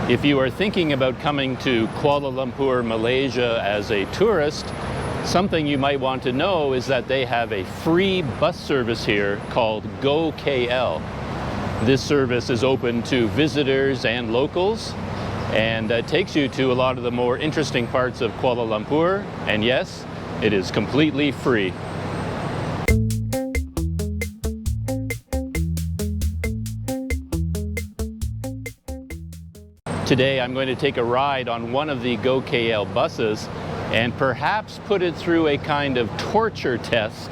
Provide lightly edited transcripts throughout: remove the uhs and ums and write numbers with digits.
If you are thinking about coming to Kuala Lumpur, Malaysia as a tourist, something you might want to know is that they have a free bus service here called GOKL. This service is open to visitors and locals, and takes you to a lot of the more interesting parts of Kuala Lumpur, and yes, it is completely free. Today I'm going to take a ride on one of the GOKL buses and perhaps put it through a kind of torture test,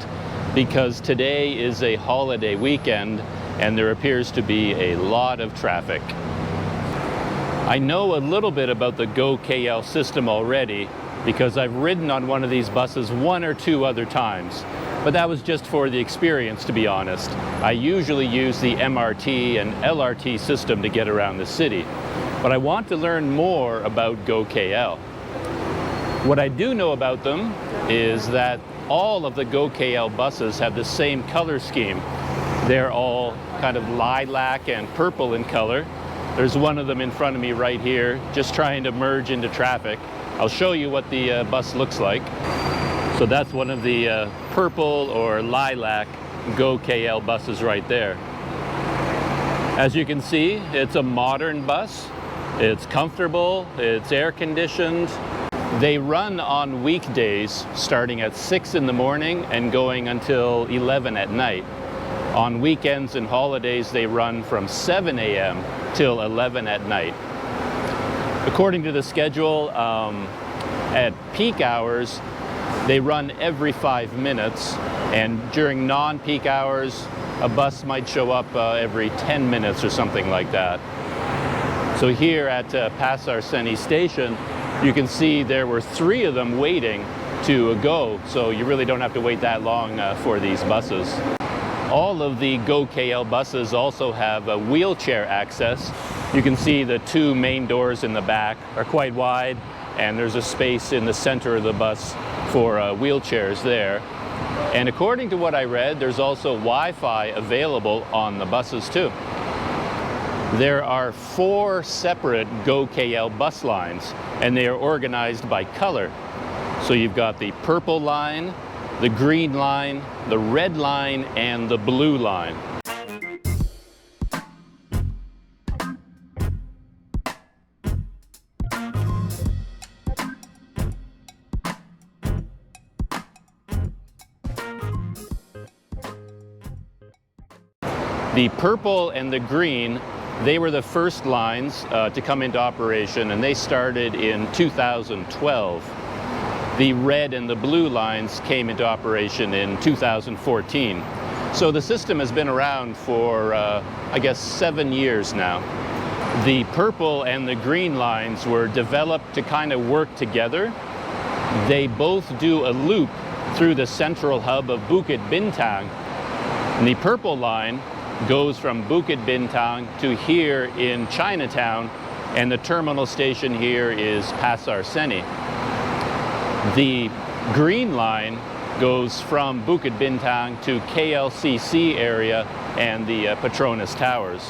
because today is a holiday weekend and there appears to be a lot of traffic. I know a little bit about the GOKL system already because I've ridden on one of these buses one or two other times, but that was just for the experience, to be honest. I usually use the MRT and LRT system to get around the city, but I want to learn more about GOKL. What I do know about them is that all of the GOKL buses have the same color scheme. They're all kind of lilac and purple in color. There's one of them in front of me right here, just trying to merge into traffic. I'll show you what the bus looks like. So that's one of the purple or lilac GOKL buses right there. As you can see, it's a modern bus. It's comfortable, it's air conditioned. They run on weekdays starting at 6 in the morning and going until 11 at night. On weekends and holidays, they run from 7 a.m. till 11 at night. According to the schedule, at peak hours, they run every 5 minutes, and during non-peak hours, a bus might show up every 10 minutes or something like that. So here at Pasar Seni Station, you can see there were 3 of them waiting to go, so you really don't have to wait that long for these buses. All of the GOKL buses also have a wheelchair access. You can see the 2 main doors in the back are quite wide, and there's a space in the center of the bus for wheelchairs there. And according to what I read, there's also Wi-Fi available on the buses too. There are 4 separate GOKL bus lines, and they are organized by color. So you've got the purple line, the green line, the red line, and the blue line. The purple and the green, they were the first lines to come into operation, and they started in 2012. The red and the blue lines came into operation in 2014. So the system has been around for, I guess, 7 years now. The purple and the green lines were developed to kind of work together. They both do a loop through the central hub of Bukit Bintang. And the purple line goes from Bukit Bintang to here in Chinatown, and the terminal station here is Pasar Seni. The green line goes from Bukit Bintang to KLCC area and the Petronas Towers.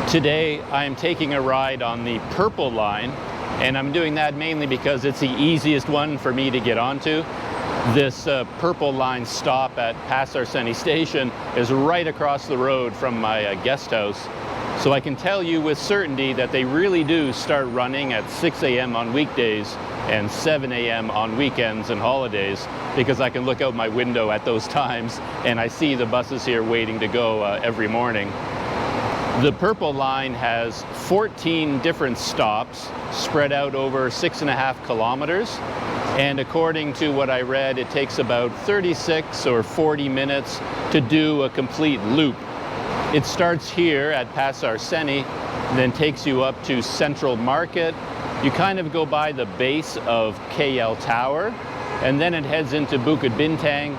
Today I am taking a ride on the purple line, and I'm doing that mainly because it's the easiest one for me to get onto. This purple line stop at Pasar Seni Station is right across the road from my guest house. So I can tell you with certainty that they really do start running at 6 a.m. on weekdays and 7 a.m. on weekends and holidays, because I can look out my window at those times and I see the buses here waiting to go every morning. The purple line has 14 different stops spread out over 6.5 kilometers. And according to what I read, it takes about 36 or 40 minutes to do a complete loop. It starts here at Pasar Seni, then takes you up to Central Market. You kind of go by the base of KL Tower, and then it heads into Bukit Bintang,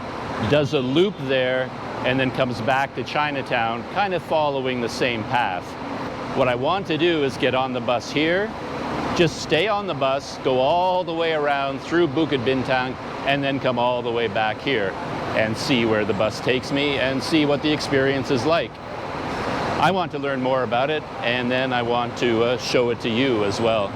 does a loop there, and then comes back to Chinatown, kind of following the same path. What I want to do is get on the bus here, just stay on the bus, go all the way around through Bukit Bintang, and then come all the way back here and see where the bus takes me and see what the experience is like. I want to learn more about it, and then I want to show it to you as well.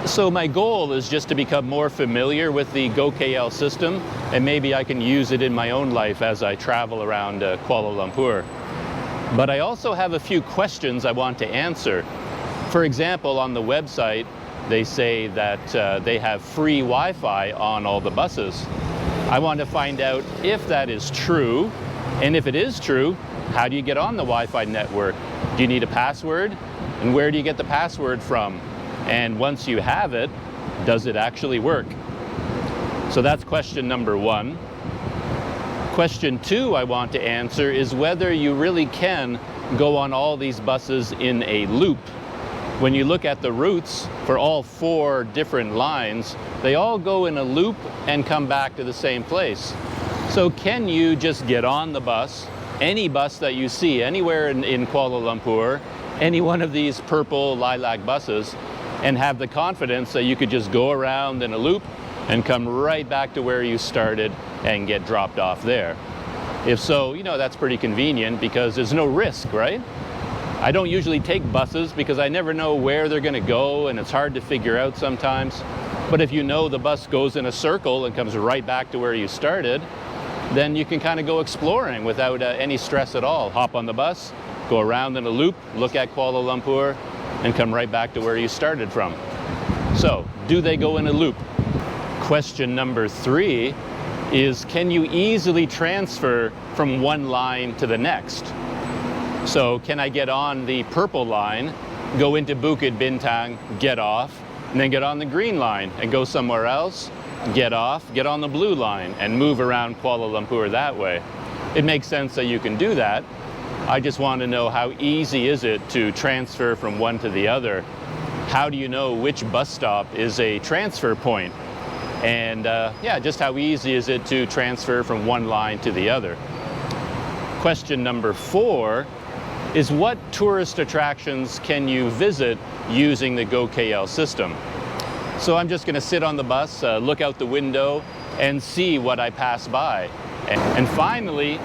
So my goal is just to become more familiar with the GOKL system, and maybe I can use it in my own life as I travel around Kuala Lumpur. But I also have a few questions I want to answer. For example, on the website, they say that they have free Wi-Fi on all the buses. I want to find out if that is true, and if it is true, how do you get on the Wi-Fi network? Do you need a password? And where do you get the password from? And once you have it, does it actually work? So that's question number one. Question two I want to answer is whether you really can go on all these buses in a loop. When you look at the routes for all 4 different lines, they all go in a loop and come back to the same place. So can you just get on the bus, any bus that you see anywhere in Kuala Lumpur, any one of these purple lilac buses, and have the confidence that you could just go around in a loop and come right back to where you started and get dropped off there? If so, you know, that's pretty convenient because there's no risk, right? I don't usually take buses because I never know where they're going to go, and it's hard to figure out sometimes. But if you know the bus goes in a circle and comes right back to where you started, then you can kind of go exploring without any stress at all. Hop on the bus, go around in a loop, look at Kuala Lumpur, and come right back to where you started from. So, do they go in a loop? Question number 3 is, can you easily transfer from one line to the next? So, can I get on the purple line, go into Bukit Bintang, get off, and then get on the green line and go somewhere else, get off, get on the blue line, and move around Kuala Lumpur that way? It makes sense that you can do that. I just want to know, how easy is it to transfer from one to the other? How do you know which bus stop is a transfer point? And yeah, just how easy is it to transfer from one line to the other? Question number 4 is, what tourist attractions can you visit using the GOKL system? So I'm just going to sit on the bus, look out the window, and see what I pass by. And finally,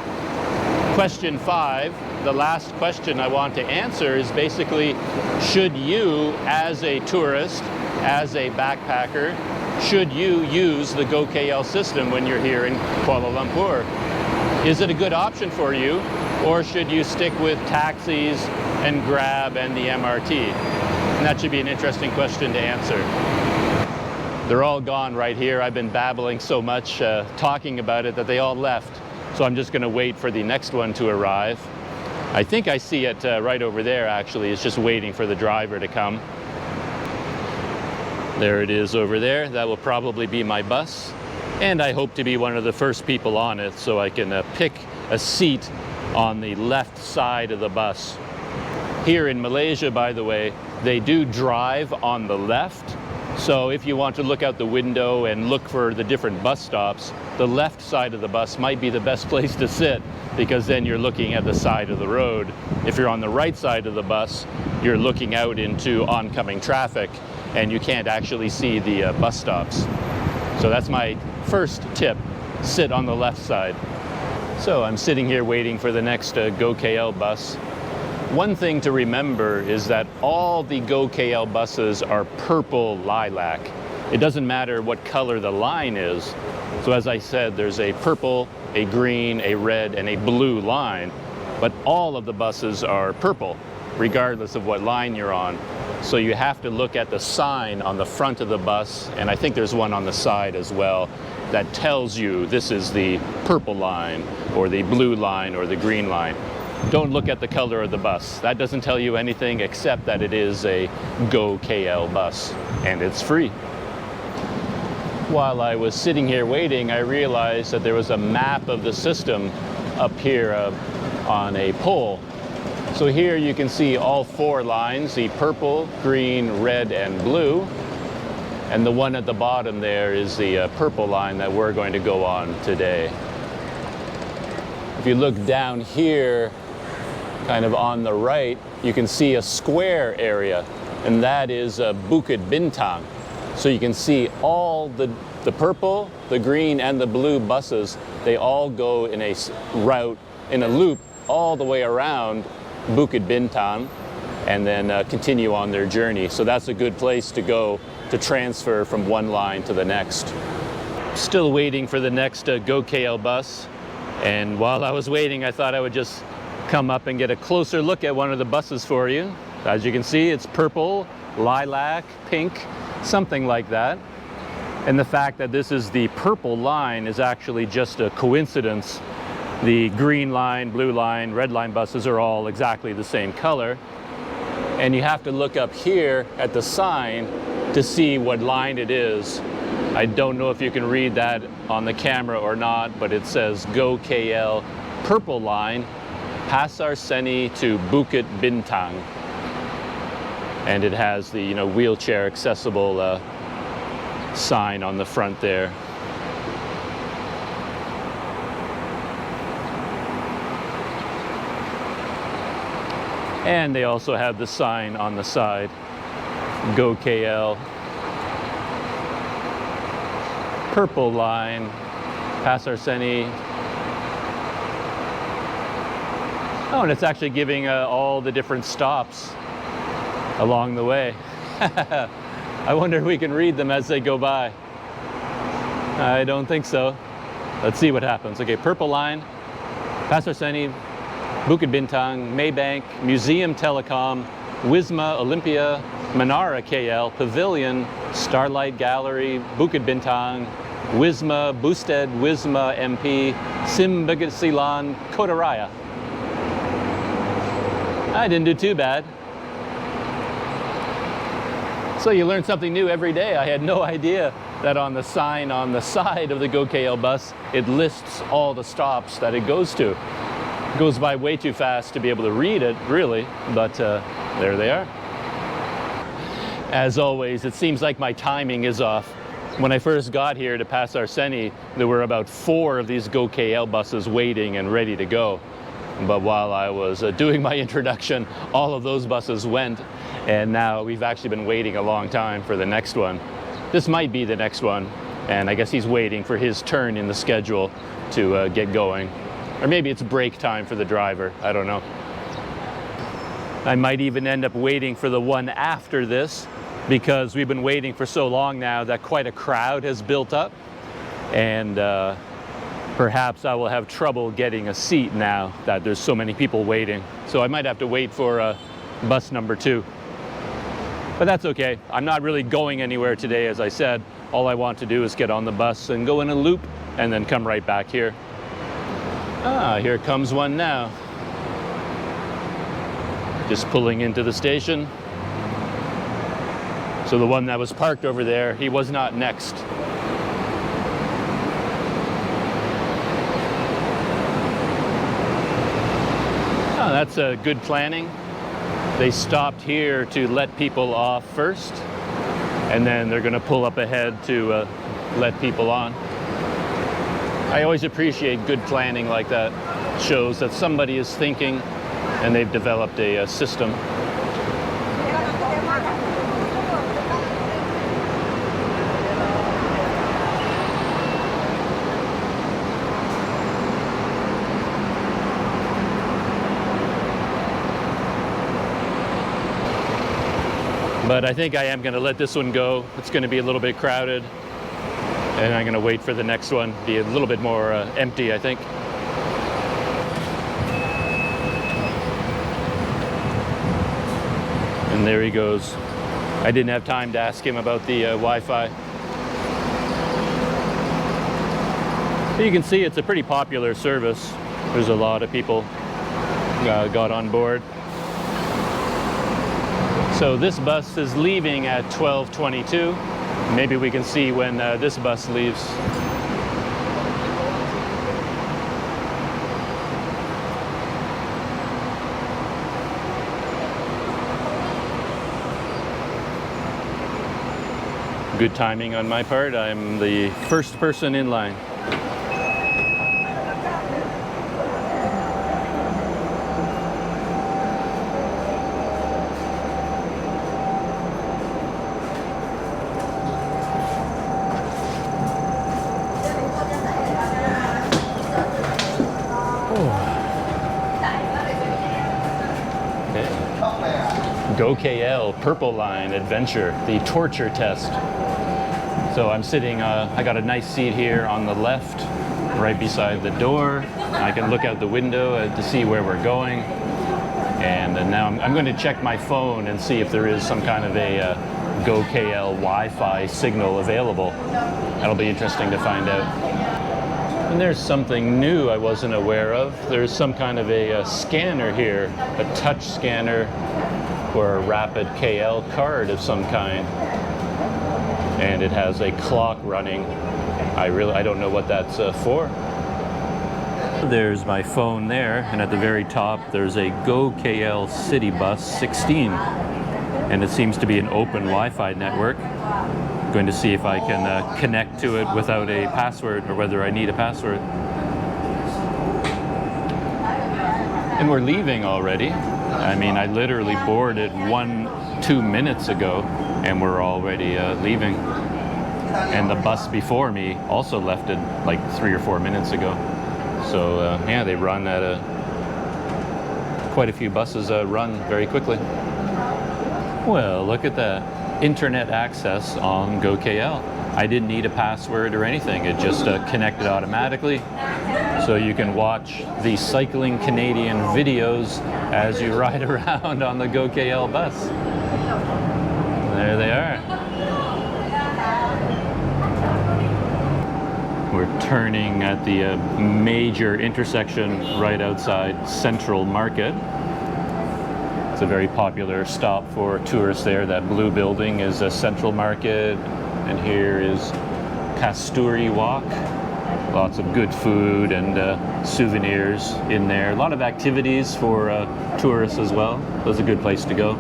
question 5, the last question I want to answer, is basically, should you, as a tourist, as a backpacker, should you use the GOKL system when you're here in Kuala Lumpur? Is it a good option for you, or should you stick with taxis and Grab and the MRT? And that should be an interesting question to answer. They're all gone right here. I've been babbling so much, talking about it, that they all left. So I'm just going to wait for the next one to arrive. I think I see it right over there, actually. It's just waiting for the driver to come. There it is over there. That will probably be my bus. And I hope to be one of the first people on it, so I can pick a seat on the left side of the bus. Here in Malaysia, by the way, they do drive on the left. So if you want to look out the window and look for the different bus stops, the left side of the bus might be the best place to sit, because then you're looking at the side of the road. If you're on the right side of the bus, you're looking out into oncoming traffic, and you can't actually see the bus stops. So that's my first tip: sit on the left side. So I'm sitting here waiting for the next GOKL bus. One thing to remember is that all the GOKL buses are purple lilac. It doesn't matter what color the line is. So as I said, there's a purple, a green, a red, and a blue line. But all of the buses are purple, regardless of what line you're on. So you have to look at the sign on the front of the bus, and I think there's one on the side as well, that tells you this is the purple line, or the blue line, or the green line. Don't look at the color of the bus. That doesn't tell you anything except that it is a GOKL bus, and it's free. While I was sitting here waiting, I realized that there was a map of the system up here on a pole. So here you can see all 4 lines, the purple, green, red, and blue. And the one at the bottom there is the purple line that we're going to go on today. if you look down here, kind of on the right, you can see a square area, and that is Bukit Bintang. So you can see all the purple, the green, and the blue buses, they all go in a route, in a loop, all the way around Bukit Bintang, and then continue on their journey. So that's a good place to go to transfer from one line to the next. Still waiting for the next GOKL bus, and while I was waiting, I thought I would just come up and get a closer look at one of the buses for you. As you can see, it's purple, lilac, pink, something like that. And the fact that this is the purple line is actually just a coincidence. The green line, blue line, red line buses are all exactly the same color. And you have to look up here at the sign to see what line it is. I don't know if you can read that on the camera or not, but it says GOKL Purple Line, Pasar Seni to Bukit Bintang. And it has the wheelchair accessible sign on the front there. And they also have the sign on the side, GOKL Purple Line, Pasar Seni. Oh, and it's actually giving all the different stops along the way. I wonder if we can read them as they go by. I don't think so. Let's see what happens. Okay, Purple Line, Pasar Seni, Bukit Bintang, Maybank, Museum Telecom, Wisma Olympia, Menara KL, Pavillion, Starlight Gallery, Bukit Bintang, Wisma, Boosted, Wisma MP, Simbagasilan, Kota Raya. I didn't do too bad. So you learn something new every day. I had no idea that on the sign on the side of the GOKL bus, it lists all the stops that it goes to. It goes by way too fast to be able to read it, really, but there they are. As always, it seems like my timing is off. When I first got here to Pasar Seni, there were about 4 of these GOKL buses waiting and ready to go. But while I was doing my introduction, all of those buses went, and now we've actually been waiting a long time for the next one. This might be the next one, and I guess he's waiting for his turn in the schedule to get going. Or maybe it's break time for the driver, I don't know. I might even end up waiting for the one after this, because we've been waiting for so long now that quite a crowd has built up, and perhaps I will have trouble getting a seat now that there's so many people waiting. So I might have to wait for bus number 2. But that's okay. I'm not really going anywhere today, as I said. All I want to do is get on the bus and go in a loop and then come right back here. Ah, here comes one now. Just pulling into the station. So the one that was parked over there, he was not next. Oh, that's good planning. They stopped here to let people off first, and then they're going to pull up ahead to let people on. I always appreciate good planning like that. It shows that somebody is thinking and they've developed a system. But I think I am going to let this one go. It's going to be a little bit crowded, and I'm going to wait for the next one, be a little bit more empty, I think. And there he goes. I didn't have time to ask him about the Wi-Fi. You can see it's a pretty popular service. There's a lot of people got on board. So this bus is leaving at 12:22. Maybe we can see when this bus leaves. Good timing on my part. I'm the first person in line. GOKL Purple Line adventure, the torture test. So I'm sitting, I got a nice seat here on the left, right beside the door. I can look out the window to see where we're going. And now I'm going to check my phone and see if there is some kind of a GOKL Wi-Fi signal available. That'll be interesting to find out. And there's something new I wasn't aware of. There's some kind of a scanner here, a touch scanner for a rapid KL card of some kind. And it has a clock running. I don't know what that's for. There's my phone there, and at the very top there's a GOKL City Bus 16. And it seems to be an open Wi-Fi network. I'm going to see if I can connect to it without a password, or whether I need a password. And we're leaving already. I mean, I literally boarded 2 minutes ago, and we're already leaving. And the bus before me also left it like 3 or 4 minutes ago. So yeah, they run at quite a few buses run very quickly. Well, look at that. Internet access on GOKL. I didn't need a password or anything. It just connected automatically. So you can watch the Cycling Canadian videos as you ride around on the GOKL bus. There they are. We're turning at the major intersection right outside Central Market. It's a very popular stop for tourists there. That blue building is a Central Market, and here is Kasturi Walk. Lots of good food and souvenirs in there. A lot of activities for tourists as well. So it's a good place to go.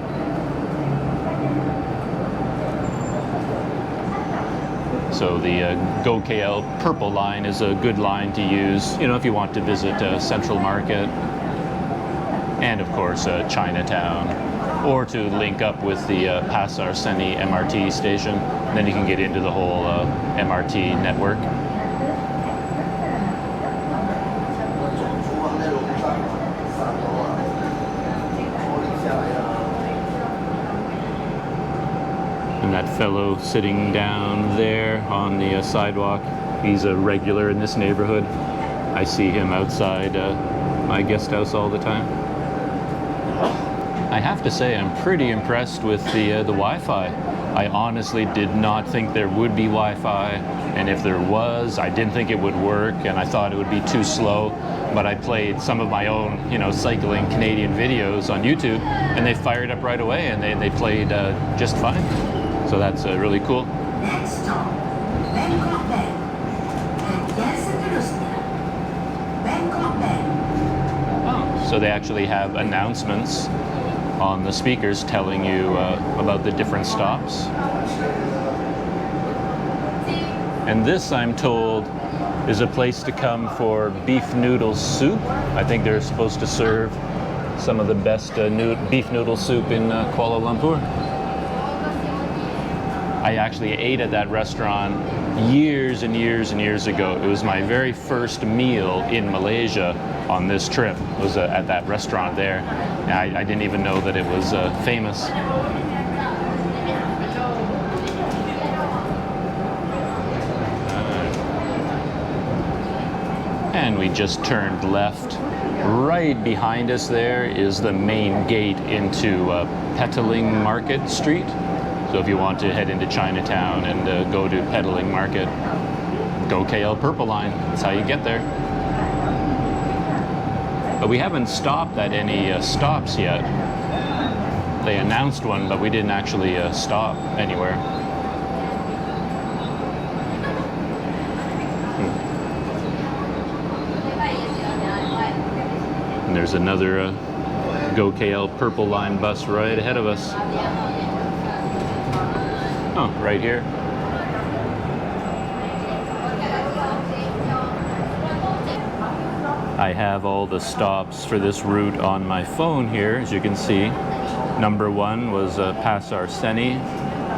So the GOKL Purple Line is a good line to use, if you want to visit Central Market. And of course Chinatown, or to link up with the Pasar Seni MRT station. Then you can get into the whole MRT network. And that fellow sitting down there on the sidewalk, he's a regular in this neighborhood. I see him outside my guest house all the time. I have to say I'm pretty impressed with the Wi-Fi. I honestly did not think there would be Wi-Fi, and if there was, I didn't think it would work, and I thought it would be too slow. But I played some of my own, cycling Canadian videos on YouTube, and they fired up right away, and they played just fine. So that's really cool. Next stop, Bangkok Bank. Yes, Bangkok Bank. Oh, so they actually have announcements on the speakers telling you about the different stops. And this, I'm told, is a place to come for beef noodle soup. I think they're supposed to serve some of the best beef noodle soup in Kuala Lumpur. I actually ate at that restaurant years and years and years ago. It was my very first meal in Malaysia on this trip. It was at that restaurant there. I didn't even know that it was famous. And we just turned left. Right behind us there is the main gate into Petaling Market Street. So if you want to head into Chinatown and go to Petaling Market, GOKL Purple Line. That's how you get there. But we haven't stopped at any stops yet. They announced one, but we didn't actually stop anywhere. And there's another GOKL Purple Line bus right ahead of us. Oh, right here. I have all the stops for this route on my phone here, as you can see. Number 1 was Pasar Seni,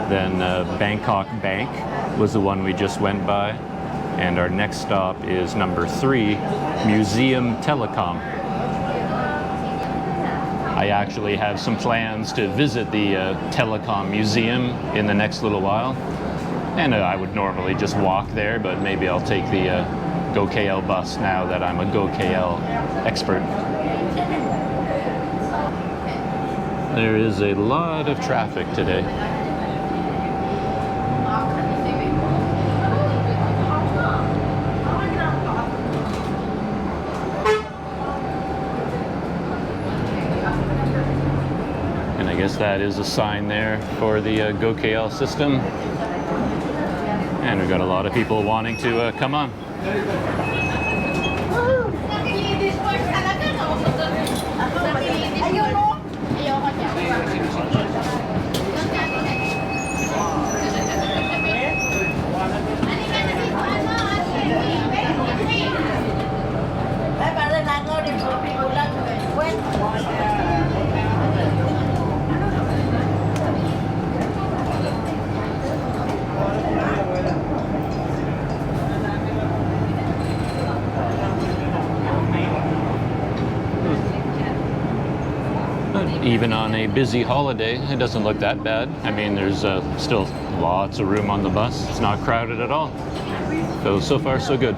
then Bangkok Bank was the one we just went by, and our next stop is number 3, Museum Telecom. I actually have some plans to visit the Telecom Museum in the next little while. And I would normally just walk there, but maybe I'll take the GOKL bus now that I'm a GOKL expert. There is a lot of traffic today. And I guess that is a sign there for the GOKL system. And we've got a lot of people wanting to come on. Even on a busy holiday, it doesn't look that bad. I mean, there's still lots of room on the bus. It's not crowded at all. So far, so good.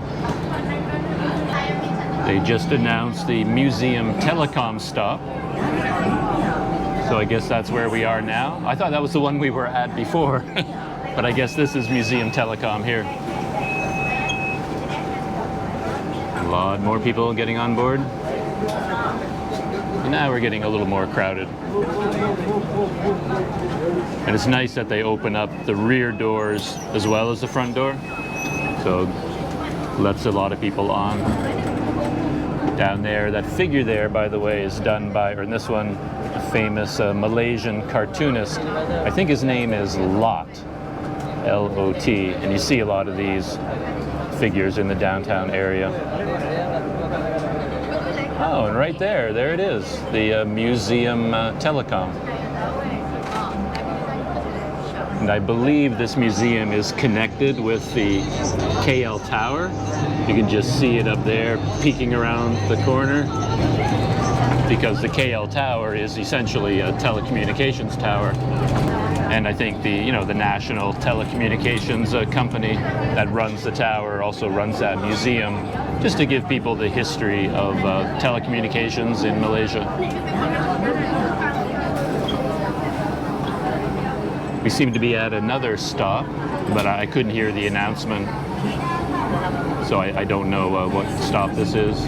They just announced the Museum Telecom stop. So I guess that's where we are now. I thought that was the one we were at before. But I guess this is Museum Telecom here. A lot more people getting on board. Now we're getting a little more crowded. And it's nice that they open up the rear doors as well as the front door. So lets a lot of people on. Down there, that figure there, by the way, is done by, or in this one, a famous Malaysian cartoonist. I think his name is Lot, L-O-T. And you see a lot of these figures in the downtown area. Oh, and right there it is, the Museum Telecom. And I believe this museum is connected with the KL Tower. You can just see it up there peeking around the corner, because the KL Tower is essentially a telecommunications tower. And I think the national telecommunications company that runs the tower also runs that museum, just to give people the history of telecommunications in Malaysia. We seem to be at another stop, but I couldn't hear the announcement, so I don't know what stop this is.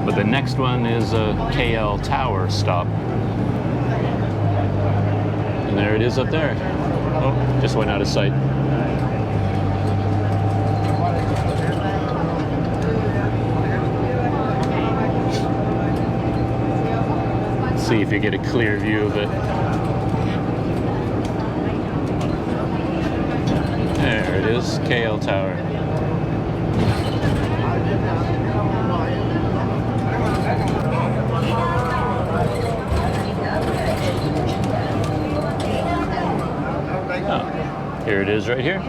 But the next one is a KL Tower stop. And there it is up there. Oh, just went out of sight. Let's see if you get a clear view of it. There it is, KL Tower. Here it is right here.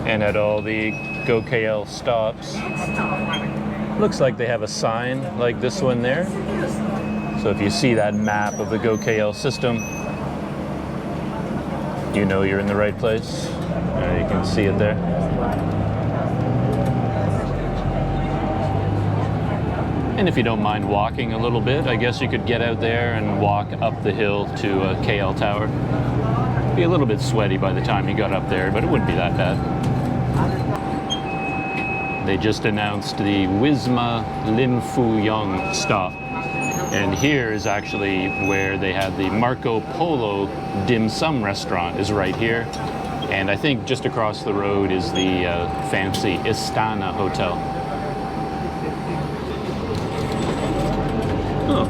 And at all the GOKL stops, looks like they have a sign like this one there. So if you see that map of the GOKL system, you know you're in the right place. You can see it there. And if you don't mind walking a little bit, I guess you could get out there and walk up the hill to KL Tower. Be a little bit sweaty by the time you got up there, but it wouldn't be that bad. They just announced the Wisma Lim Foo Young stop. And here is actually where they had the Marco Polo dim sum restaurant, is right here. And I think just across the road is the fancy Istana Hotel. Oh.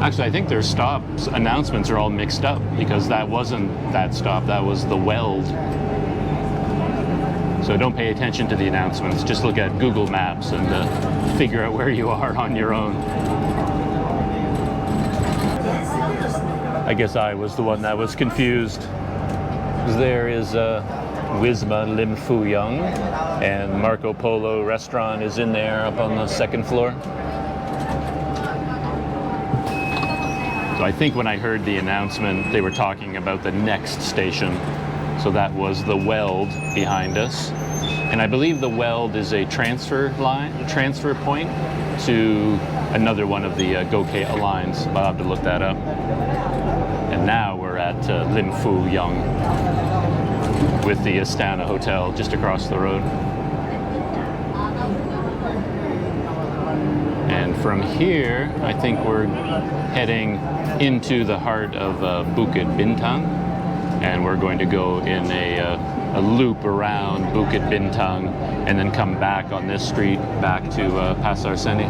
Actually, I think their stops announcements are all mixed up, because that wasn't that stop, that was the Weld. So don't pay attention to the announcements, just look at Google Maps and figure out where you are on your own. I guess I was the one that was confused. There is Wisma Lim Foo Young, and Marco Polo restaurant is in there up on the second floor. So I think when I heard the announcement, they were talking about the next station. So that was the Weld behind us. And I believe the Weld is a transfer point to another one of the GOKL lines. I'll have to look that up. And now we're at Lim Fu Yung with the Astana Hotel just across the road. And from here, I think we're heading into the heart of Bukit Bintang, and we're going to go in a loop around Bukit Bintang and then come back on this street back to Pasar Seni.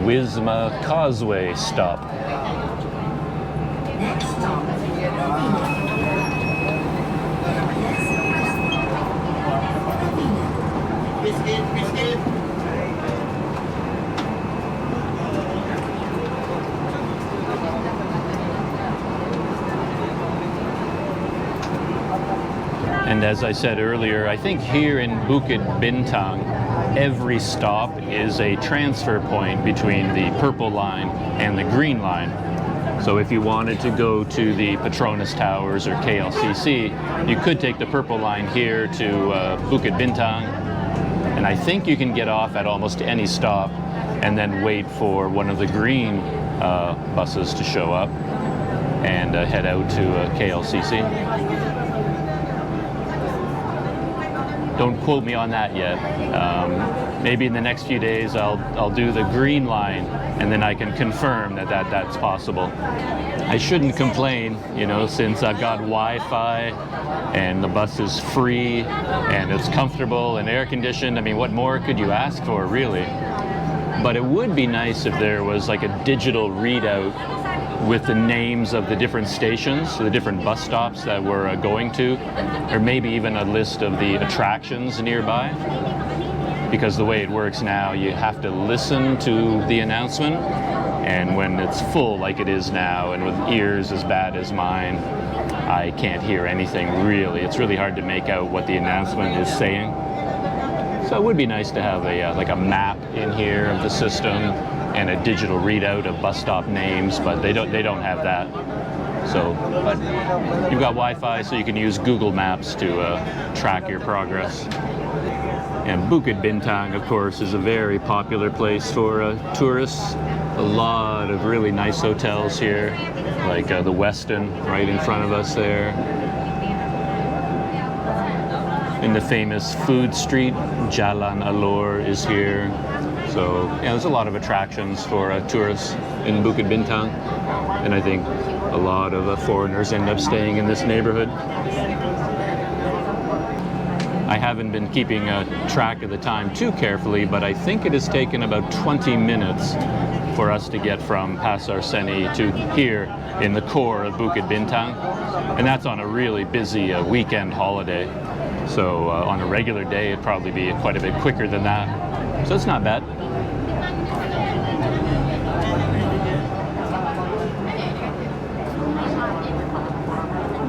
Wisma Causeway stop. Next stop, Biscuit. And as I said earlier, I think here in Bukit Bintang, every stop is a transfer point between the Purple Line and the Green Line. So if you wanted to go to the Petronas Towers or KLCC, you could take the Purple Line here to Bukit Bintang. And I think you can get off at almost any stop and then wait for one of the green buses to show up and head out to KLCC. Don't quote me on that yet. Maybe in the next few days I'll do the green line, and then I can confirm that's possible. I shouldn't complain, you know, since I've got Wi-Fi and the bus is free and it's comfortable and air conditioned. I mean, what more could you ask for, really? But it would be nice if there was like a digital readout with the names of the different stations, the different bus stops that we're going to, or maybe even a list of the attractions nearby. Because the way it works now, you have to listen to the announcement, and when it's full like it is now, and with ears as bad as mine, I can't hear anything really. It's really hard to make out what the announcement is saying. So it would be nice to have like a map in here of the system and a digital readout of bus stop names, but they don't have that. So, but you've got Wi-Fi, so you can use Google Maps to track your progress. And Bukit Bintang, of course, is a very popular place for tourists. A lot of really nice hotels here, like the Westin right in front of us there. In the famous food street, Jalan Alor is here. So yeah, there's a lot of attractions for tourists in Bukit Bintang, and I think a lot of foreigners end up staying in this neighborhood. I haven't been keeping track of the time too carefully, but I think it has taken about 20 minutes for us to get from Pasar Seni to here in the core of Bukit Bintang, and that's on a really busy weekend holiday. So on a regular day, it'd probably be quite a bit quicker than that. So it's not bad.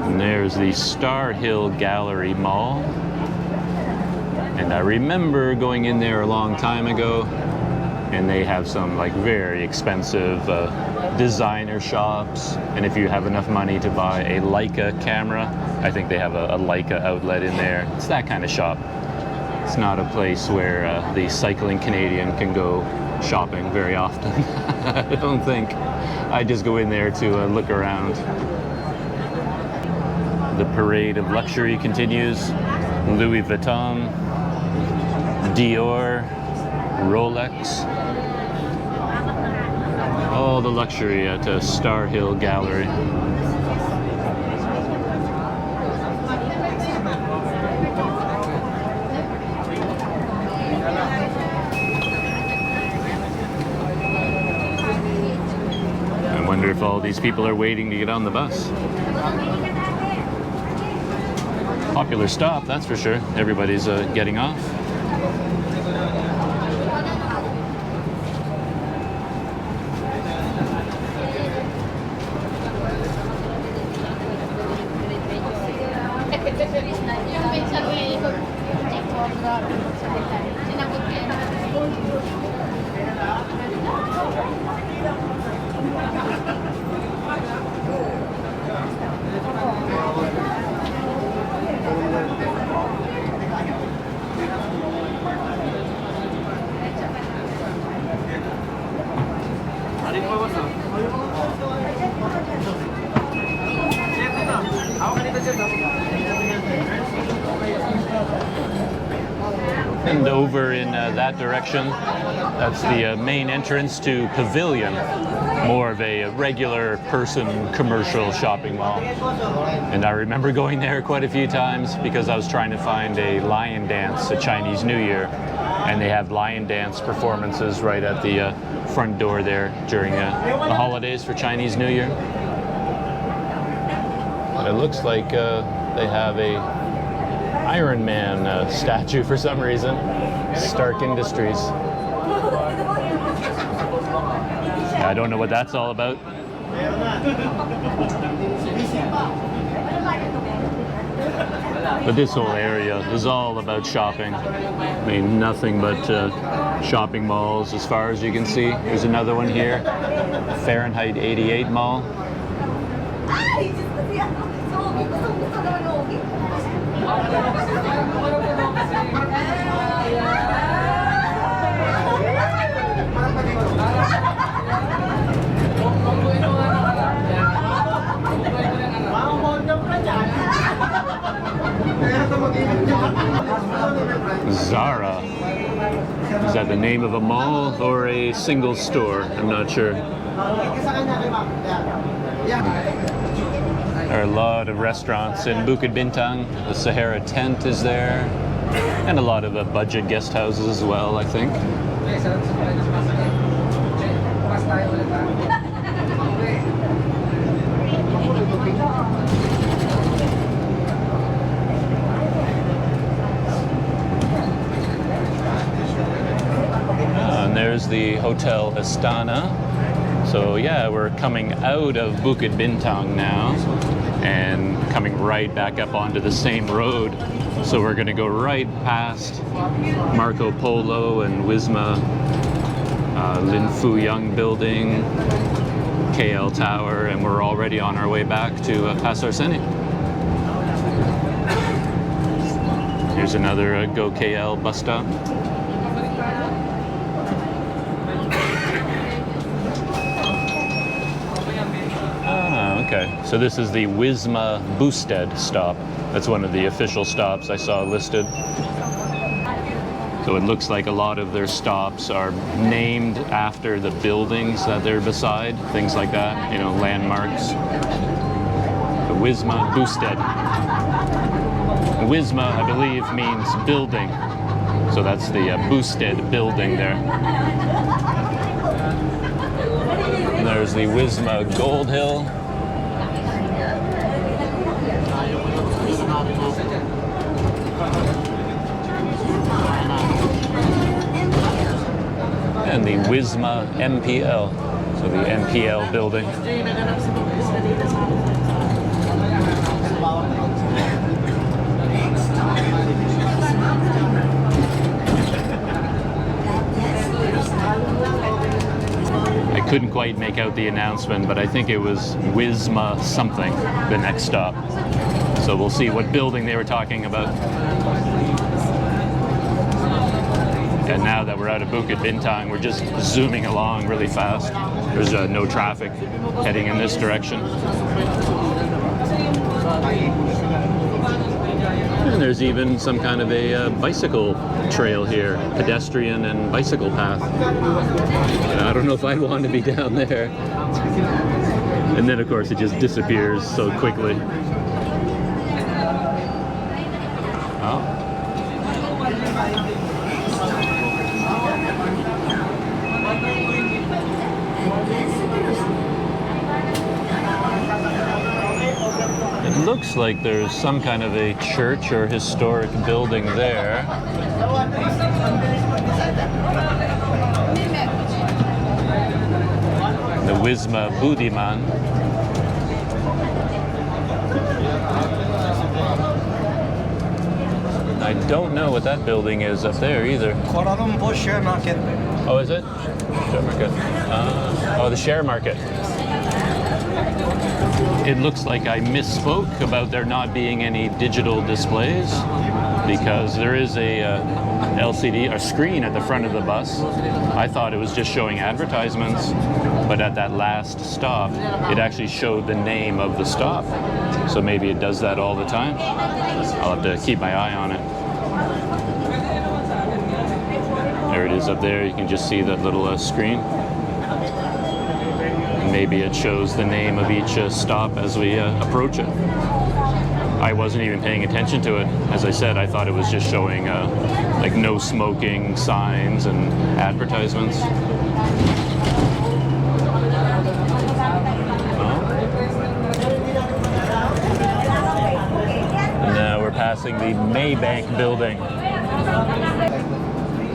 And there's the Starhill Gallery Mall. And I remember going in there a long time ago, and they have some like very expensive designer shops. And if you have enough money to buy a Leica camera, I think they have a Leica outlet in there. It's that kind of shop. It's not a place where the cycling Canadian can go shopping very often. I don't think. I just go in there to look around. The parade of luxury continues. Louis Vuitton, Dior, Rolex. All the luxury at Starhill Gallery. I wonder if all these people are waiting to get on the bus. Popular stop, that's for sure. Everybody's getting off. And over in that direction, that's the main entrance to Pavillion, more of a regular person commercial shopping mall. And I remember going there quite a few times because I was trying to find a lion dance at Chinese New Year. And they have lion dance performances right at the front door there during the holidays for Chinese New Year. It looks like they have a Iron Man statue for some reason. Stark Industries. I don't know what that's all about. But this whole area is all about shopping. I mean, nothing but shopping malls as far as you can see. There's another one here, Fahrenheit 88 Mall. Zara. Is that the name of a mall or a single store? I'm not sure. There are a lot of restaurants in Bukit Bintang. The Sahara tent is there. And a lot of budget guest houses as well, I think. And there's the Hotel Astana. So yeah, we're coming out of Bukit Bintang now and coming right back up onto the same road. So we're going to go right past Marco Polo and Wisma, Lin Fu Young Building, KL Tower, and we're already on our way back to Pasar Seni. Here's another GOKL bus stop. Okay, so this is the Wisma Boosted stop. That's one of the official stops I saw listed. So it looks like a lot of their stops are named after the buildings that they're beside, things like that, you know, landmarks. The Wisma Boosted. Wisma, I believe, means building. So that's the Boosted building there. And there's the Wisma Gold Hill. And the Wisma MPL, so the MPL building. I couldn't quite make out the announcement, but I think it was Wisma something, the next stop. So we'll see what building they were talking about. And now that we're out of Bukit Bintang, we're just zooming along really fast. There's no traffic heading in this direction. And there's even some kind of a bicycle trail here, pedestrian and bicycle path. And I don't know if I'd want to be down there. And then, of course, it just disappears so quickly. Oh. It looks like there's some kind of a church or historic building there. The Wisma Budiman. don't know what that building is up there either. Kuala Lumpur share market. Oh, is it? Share market. Oh, the share market. It looks like I misspoke about there not being any digital displays, because there is a LCD, a screen at the front of the bus. I thought it was just showing advertisements, but at that last stop, it actually showed the name of the stop. So maybe it does that all the time. I'll have to keep my eye on it. There it is up there. You can just see that little screen. And maybe it shows the name of each stop as we approach it. I wasn't even paying attention to it. As I said, I thought it was just showing like no smoking signs and advertisements. And now we're passing the Maybank building.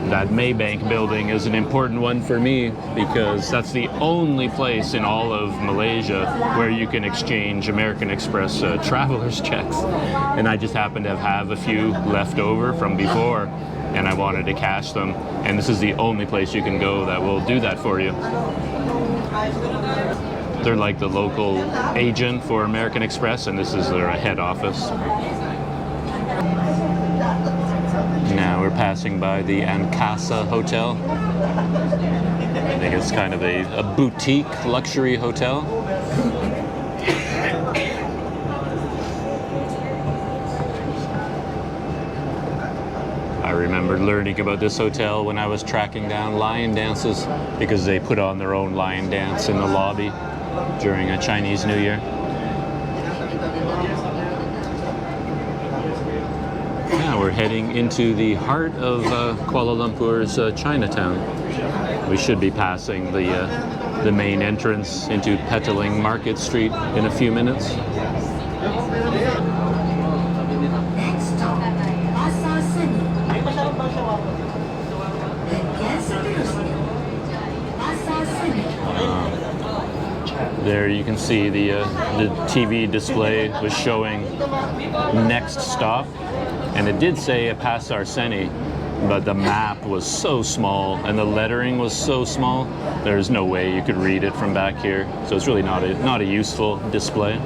That Maybank building is an important one for me because that's the only place in all of Malaysia where you can exchange American Express traveler's checks. And I just happen to have a few left over from before, and I wanted to cash them. And this is the only place you can go that will do that for you. They're like the local agent for American Express, and this is their head office. Now we're passing by the Ancasa Hotel. I think it's kind of a boutique luxury hotel. I remember learning about this hotel when I was tracking down lion dances, because they put on their own lion dance in the lobby during a Chinese New Year. Now we're heading into the heart of Kuala Lumpur's Chinatown. We should be passing the main entrance into Petaling Market Street in a few minutes. Next stop, Pasar Seni. Pasar Seni. There you can see the TV display was showing next stop, and it did say a Pasar Seni, but the map was so small and the lettering was so small, there's no way you could read it from back here. So it's really not a useful display.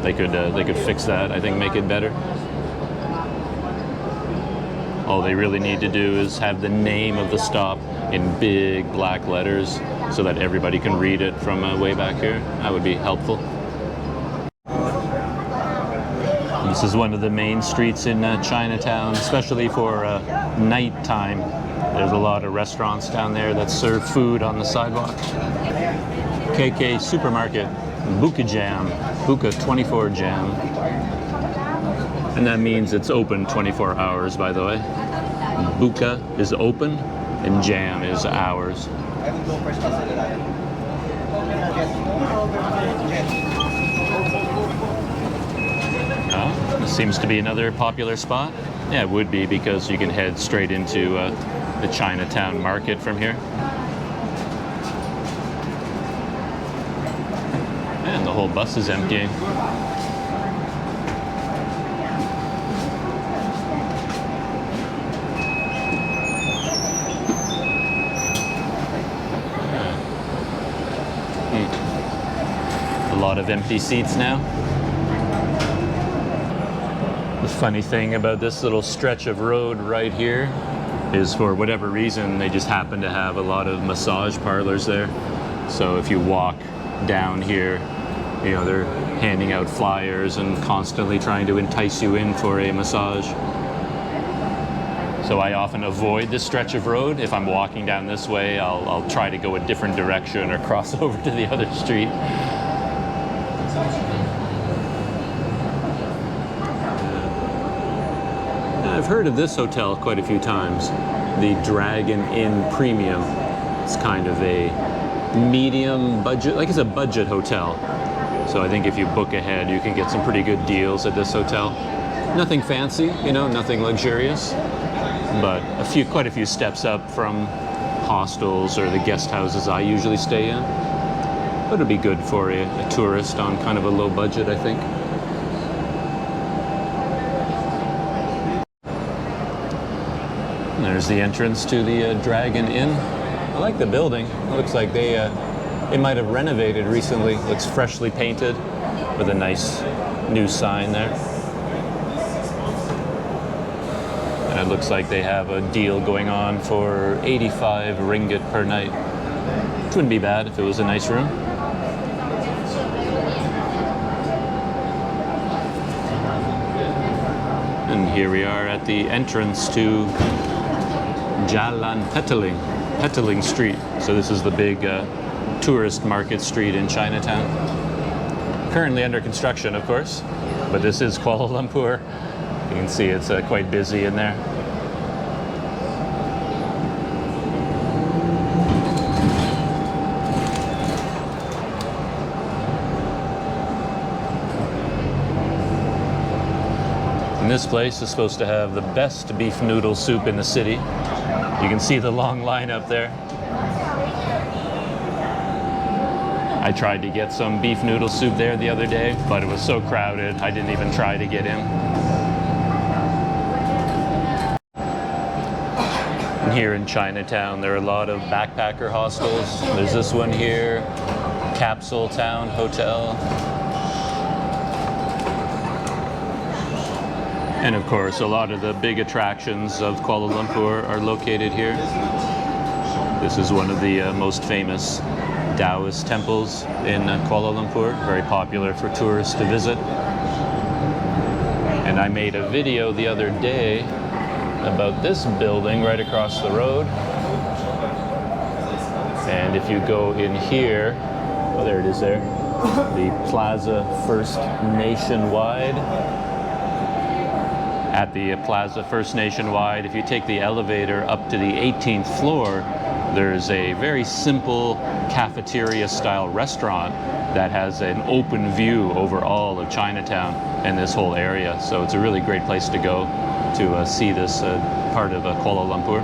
They could fix that, I think, make it better. All they really need to do is have the name of the stop in big black letters so that everybody can read it from way back here. That would be helpful. This is one of the main streets in Chinatown, especially for nighttime. There's a lot of restaurants down there that serve food on the sidewalk. KK Supermarket, Buka Jam, Buka 24 Jam. And that means it's open 24 hours, by the way. Buka is open and Jam is hours. Oh, this seems to be another popular spot. Yeah, it would be, because you can head straight into the Chinatown market from here. And the whole bus is emptying. A lot of empty seats now. The funny thing about this little stretch of road right here is, for whatever reason, they just happen to have a lot of massage parlors there. So if you walk down here, you know, they're handing out flyers and constantly trying to entice you in for a massage. So I often avoid this stretch of road. If I'm walking down this way, I'll try to go a different direction or cross over to the other street. I've heard of this hotel quite a few times, the Dragon Inn Premium. It's kind of a medium budget, like it's a budget hotel. So I think if you book ahead, you can get some pretty good deals at this hotel. Nothing fancy, you know, nothing luxurious, but quite a few steps up from hostels or the guest houses I usually stay in. But it'd be good for a tourist on kind of a low budget, I think. There's the entrance to the Dragon Inn. I like the building. It looks like they might have renovated recently. Looks freshly painted with a nice new sign there. And it looks like they have a deal going on for 85 ringgit per night. Which wouldn't be bad if it was a nice room. And here we are at the entrance to Jalan Petaling Street. So this is the big tourist market street in Chinatown. Currently under construction, of course, but this is Kuala Lumpur. You can see it's quite busy in there. And this place is supposed to have the best beef noodle soup in the city. You can see the long line up there. I tried to get some beef noodle soup there the other day, but it was so crowded, I didn't even try to get in. And here in Chinatown, there are a lot of backpacker hostels. There's this one here, Capsule Town Hotel. And of course, a lot of the big attractions of Kuala Lumpur are located here. This is one of the most famous Taoist temples in Kuala Lumpur, very popular for tourists to visit. And I made a video the other day about this building right across the road. And if you go in here, oh, there it is there, the Plaza First Nationwide. At the Plaza First Nationwide, if you take the elevator up to the 18th floor, there's a very simple cafeteria-style restaurant that has an open view over all of Chinatown and this whole area. So it's a really great place to go to see this part of Kuala Lumpur.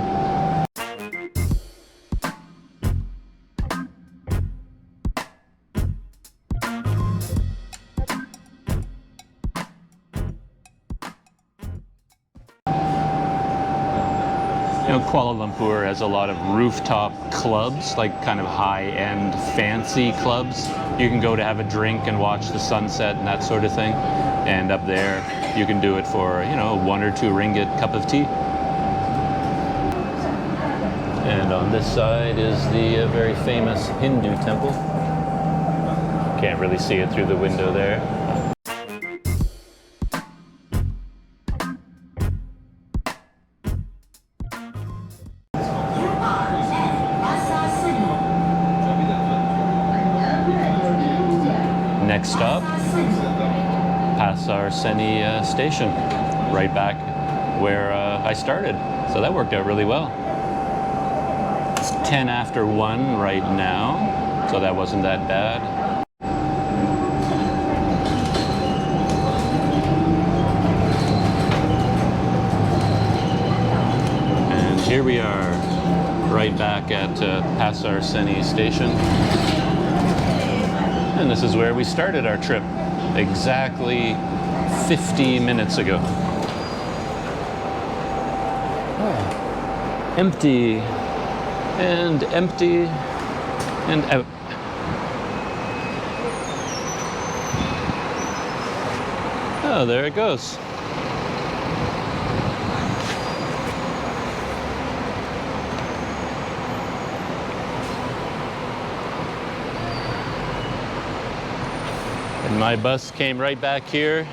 You know, Kuala Lumpur has a lot of rooftop clubs, like kind of high-end fancy clubs. You can go to have a drink and watch the sunset and that sort of thing. And up there, you can do it for, you know, 1 or 2 ringgit cup of tea. And on this side is the very famous Hindu temple. Can't really see it through the window there. Next stop, Pasar Seni Station, right back where I started. So that worked out really well. It's 10 after 1 right now, so that wasn't that bad. And here we are, right back at Pasar Seni Station. And this is where we started our trip, exactly 50 minutes ago. Oh. Empty, and empty, and out. Oh, there it goes. And my bus came right back here,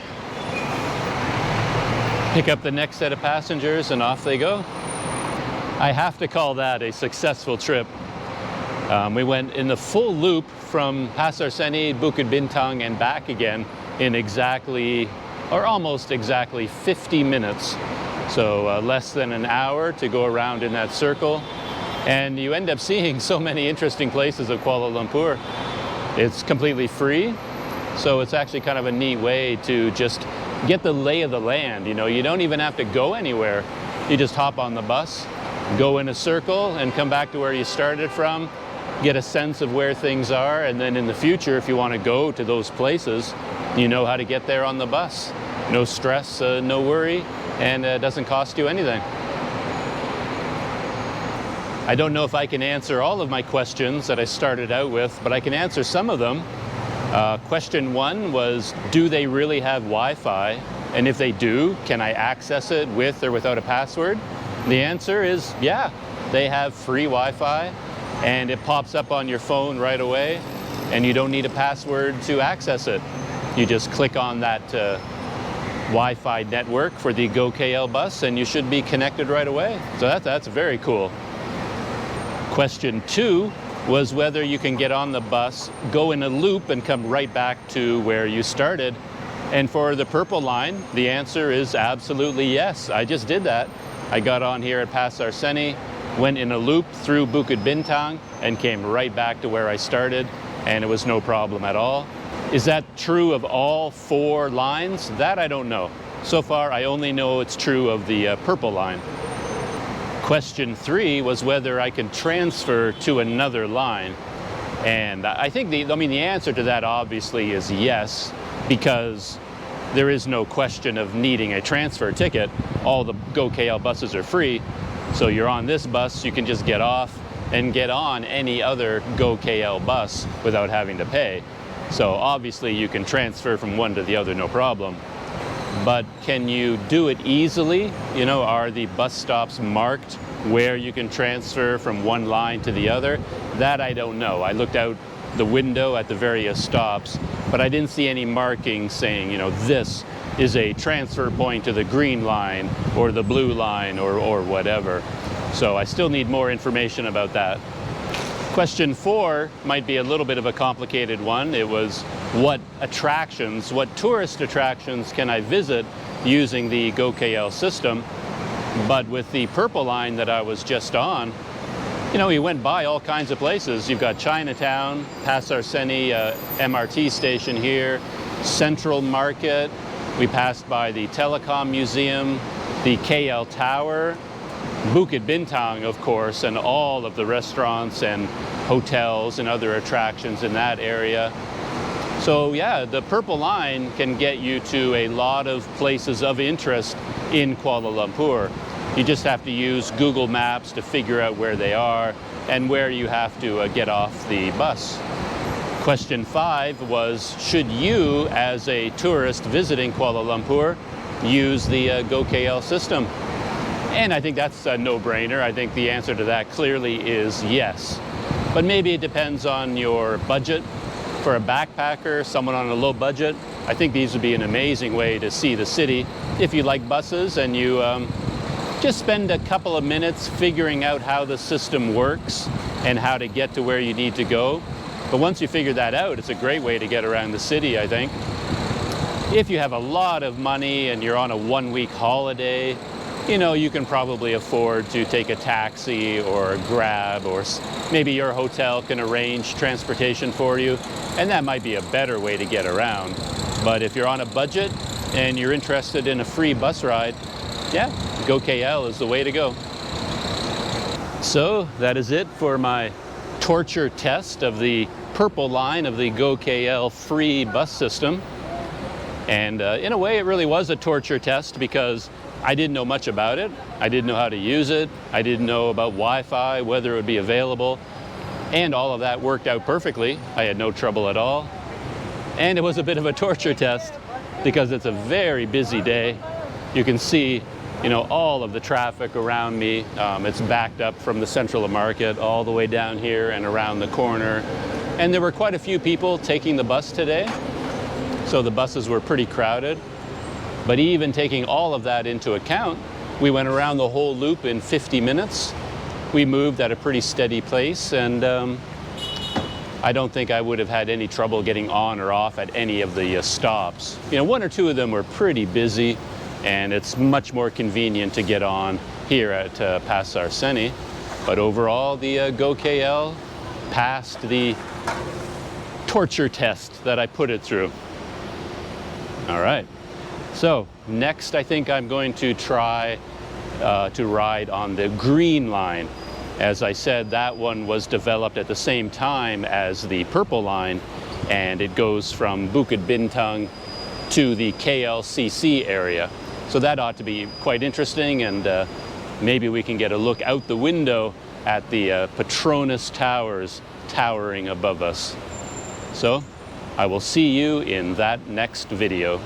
pick up the next set of passengers, and off they go. I have to call that a successful trip. We went in the full loop from Pasar Seni, Bukit Bintang, and back again in exactly, or almost exactly 50 minutes. So less than an hour to go around in that circle. And you end up seeing so many interesting places of Kuala Lumpur. It's completely free. So it's actually kind of a neat way to just get the lay of the land. You know, you don't even have to go anywhere. You just hop on the bus, go in a circle, and come back to where you started from, get a sense of where things are, and then in the future, if you want to go to those places, you know how to get there on the bus. No stress, no worry, and it doesn't cost you anything. I don't know if I can answer all of my questions that I started out with, but I can answer some of them. Question 1 was, do they really have Wi-Fi? And if they do, can I access it with or without a password? The answer is yeah, they have free Wi-Fi and it pops up on your phone right away and you don't need a password to access it. You just click on that Wi-Fi network for the GOKL bus and you should be connected right away. So that's very cool. Question 2 was whether you can get on the bus, go in a loop and come right back to where you started. And for the Purple Line, the answer is absolutely yes. I just did that. I got on here at Pasar Seni, went in a loop through Bukit Bintang and came right back to where I started, and it was no problem at all. Is that true of all 4 lines? That I don't know. So far, I only know it's true of the Purple Line. Question 3 was whether I can transfer to another line. And I think the answer to that obviously is yes, because there is no question of needing a transfer ticket. All the GOKL buses are free. So you're on this bus, you can just get off and get on any other GOKL bus without having to pay. So obviously you can transfer from one to the other, no problem. But can you do it easily? You know, are the bus stops marked where you can transfer from one line to the other? That I don't know. I looked out the window at the various stops, but I didn't see any markings saying, you know, this is a transfer point to the green line or the blue line or whatever. So I still need more information about that. Question 4 might be a little bit of a complicated one. It was what tourist attractions can I visit using the GOKL system? But with the Purple Line that I was just on, you know, we went by all kinds of places. You've got Chinatown, Pasar Seni MRT station here, Central Market. We passed by the Telecom Museum, the KL Tower, Bukit Bintang, of course, and all of the restaurants and hotels and other attractions in that area. So yeah, the Purple Line can get you to a lot of places of interest in Kuala Lumpur. You just have to use Google Maps to figure out where they are and where you have to get off the bus. Question 5 was, should you, as a tourist visiting Kuala Lumpur, use the GOKL system? And I think that's a no-brainer. I think the answer to that clearly is yes. But maybe it depends on your budget. For a backpacker, someone on a low budget, I think these would be an amazing way to see the city. If you like buses and you just spend a couple of minutes figuring out how the system works and how to get to where you need to go. But once you figure that out, it's a great way to get around the city, I think. If you have a lot of money and you're on a 1-week holiday, you know, you can probably afford to take a taxi or a Grab, or maybe your hotel can arrange transportation for you, and that might be a better way to get around. But if you're on a budget and you're interested in a free bus ride, yeah, GOKL is the way to go. So that is it for my torture test of the Purple Line of the GOKL free bus system. And in a way, it really was a torture test because I didn't know much about it. I didn't know how to use it. I didn't know about Wi-Fi, whether it would be available. And all of that worked out perfectly. I had no trouble at all. And it was a bit of a torture test because it's a very busy day. You can see, you know, all of the traffic around me. It's backed up from the central market all the way down here and around the corner. And there were quite a few people taking the bus today. So the buses were pretty crowded. But even taking all of that into account, we went around the whole loop in 50 minutes. We moved at a pretty steady pace, and I don't think I would have had any trouble getting on or off at any of the stops. You know, 1 or 2 of them were pretty busy, and it's much more convenient to get on here at Pasar Seni. But overall, the GOKL passed the torture test that I put it through. All right. So next, I think I'm going to try to ride on the Green Line. As I said, that one was developed at the same time as the Purple Line, and it goes from Bukit Bintang to the KLCC area. So that ought to be quite interesting, and maybe we can get a look out the window at the Petronas Towers towering above us. So I will see you in that next video.